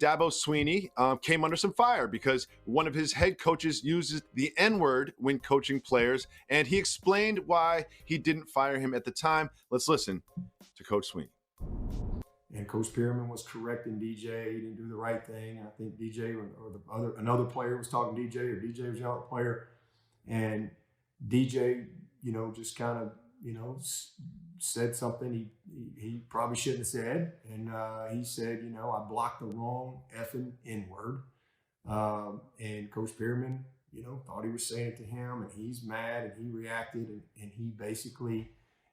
Dabo Swinney came under some fire because one of his head coaches uses the N-word when coaching players, and he explained why he didn't fire him at the time. Let's listen to Coach Swinney. And Coach Pearman was correcting DJ. He didn't do the right thing. And I think DJ or another player was talking to DJ, or DJ was yelling at the player. And DJ, just kind of, said something he probably shouldn't have said. And he said, I blocked the wrong effing N-word. And Coach Pearman, thought he was saying it to him, and he's mad, and he reacted, and he basically,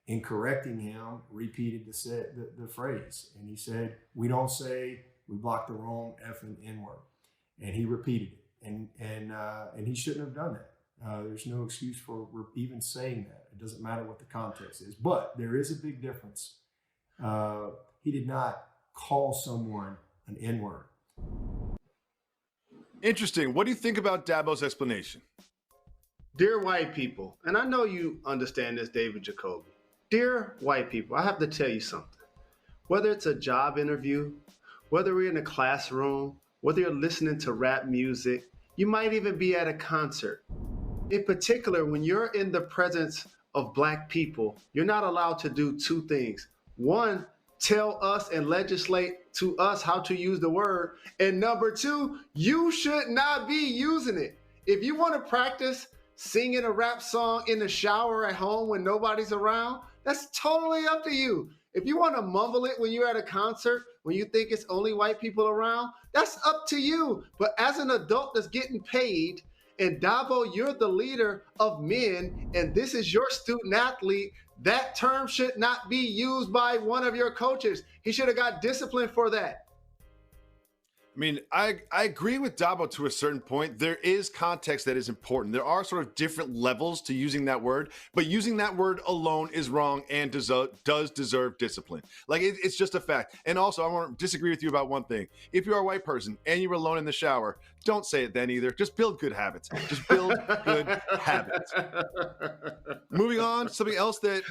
in correcting him, repeated the phrase. And he said, we don't say we blocked the wrong effing N-word. And he repeated it. And he shouldn't have done that. There's no excuse for even saying that. It doesn't matter what the context is. But there is a big difference. He did not call someone an N-word. Interesting. What do you think about Dabo's explanation? Dear white people, and I know you understand this, David Jacoby. Dear white people, I have to tell you something. Whether it's a job interview, whether we're in a classroom, whether you're listening to rap music, you might even be at a concert. In particular, when you're in the presence of black people, you're not allowed to do two things. One, tell us and legislate to us how to use the word. And number two, you should not be using it. If you want to practice singing a rap song in the shower at home when nobody's around, that's totally up to you. If you want to mumble it when you're at a concert, when you think it's only white people around, that's up to you. But as an adult that's getting paid, and Dabo, you're the leader of men, and this is your student athlete, that term should not be used by one of your coaches. He should have got disciplined for that. I mean, I agree with Dabo to a certain point. There is context that is important. There are sort of different levels to using that word, but using that word alone is wrong and does deserve discipline. Like, it's just a fact. And also, I want to disagree with you about one thing. If you're a white person and you're alone in the shower, don't say it then either. Just build good habits. Just build good habits. Moving on, something else that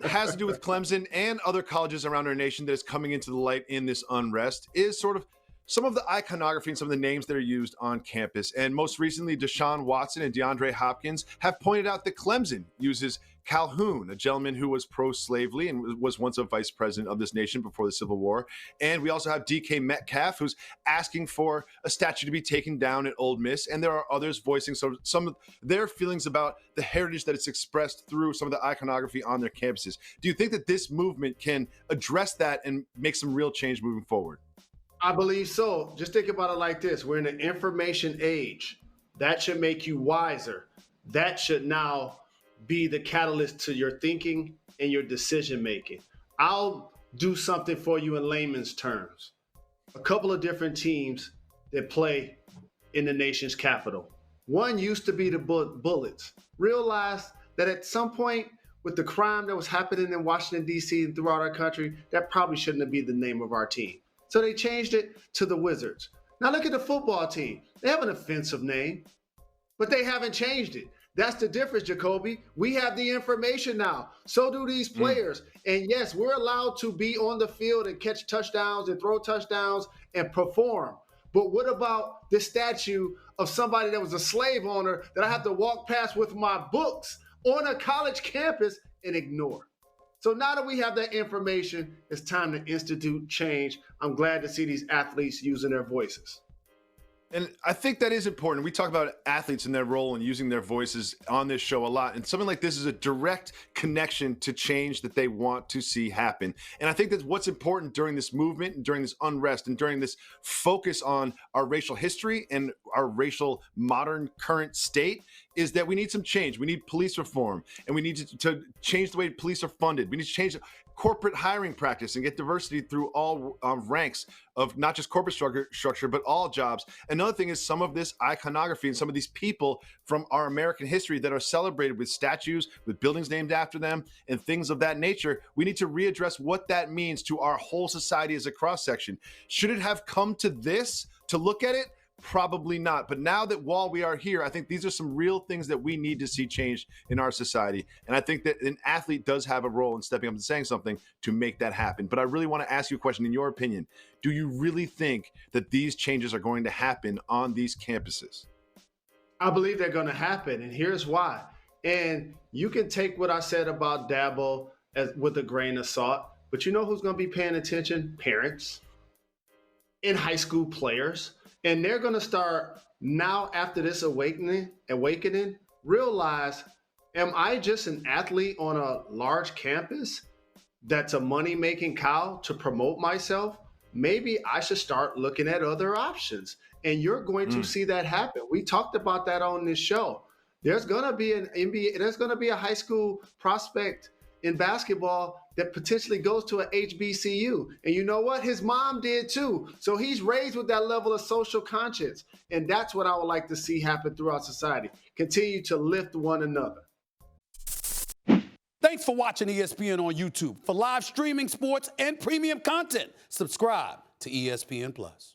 has to do with Clemson and other colleges around our nation that is coming into the light in this unrest is sort of some of the iconography and some of the names that are used on campus. And most recently, Deshaun Watson and DeAndre Hopkins have pointed out that Clemson uses Calhoun, a gentleman who was pro-slavery and was once a vice president of this nation before the Civil War. And we also have DK Metcalf, who's asking for a statue to be taken down at Ole Miss. And there are others voicing some of their feelings about the heritage that it's expressed through some of the iconography on their campuses. Do you think that this movement can address that and make some real change moving forward? I believe so. Just think about it like this. We're in an information age. That should make you wiser. That should now be the catalyst to your thinking and your decision making. I'll do something for you in layman's terms. A couple of different teams that play in the nation's capital. One used to be the Bullets. Realized that at some point with the crime that was happening in Washington, D.C. and throughout our country, that probably shouldn't have been the name of our team. So they changed it to the Wizards. Now look at the football team. They have an offensive name, but they haven't changed it. That's the difference, Jacoby. We have the information now. So do these players. And yes, we're allowed to be on the field and catch touchdowns and throw touchdowns and perform. But what about the statue of somebody that was a slave owner that I have to walk past with my books on a college campus and ignore? So now that we have that information, it's time to institute change. I'm glad to see these athletes using their voices. And I think that is important. We talk about athletes and their role and using their voices on this show a lot. And something like this is a direct connection to change that they want to see happen. And I think that's what's important during this movement and during this unrest and during this focus on our racial history and our racial modern current state is that we need some change. We need police reform, and we need to change the way police are funded. We need to change corporate hiring practice and get diversity through all ranks of not just corporate structure, but all jobs. Another thing is some of this iconography and some of these people from our American history that are celebrated with statues, with buildings named after them, and things of that nature. We need to readdress what that means to our whole society as a cross-section. Should it have come to this, to look at it? Probably not. But now that while we are here, I think these are some real things that we need to see changed in our society. And I think that an athlete does have a role in stepping up and saying something to make that happen. But I really want to ask you a question. In your opinion, do you really think that these changes are going to happen on these campuses? I believe they're going to happen, and here's why. And you can take what I said about Dabo with a grain of salt, but you know who's going to be paying attention? Parents and high school players. And they're going to start now, after this awakening, realize, am I just an athlete on a large campus that's a money-making cow to promote myself? Maybe I should start looking at other options. And you're going to see that happen. We talked about that on this show. There's going to be an NBA, there's going to be a high school prospect in basketball that potentially goes to an HBCU. And you know what? His mom did too. So he's raised with that level of social conscience. And that's what I would like to see happen throughout society. Continue to lift one another. Thanks for watching ESPN on YouTube. For live streaming, sports, and premium content, subscribe to ESPN+.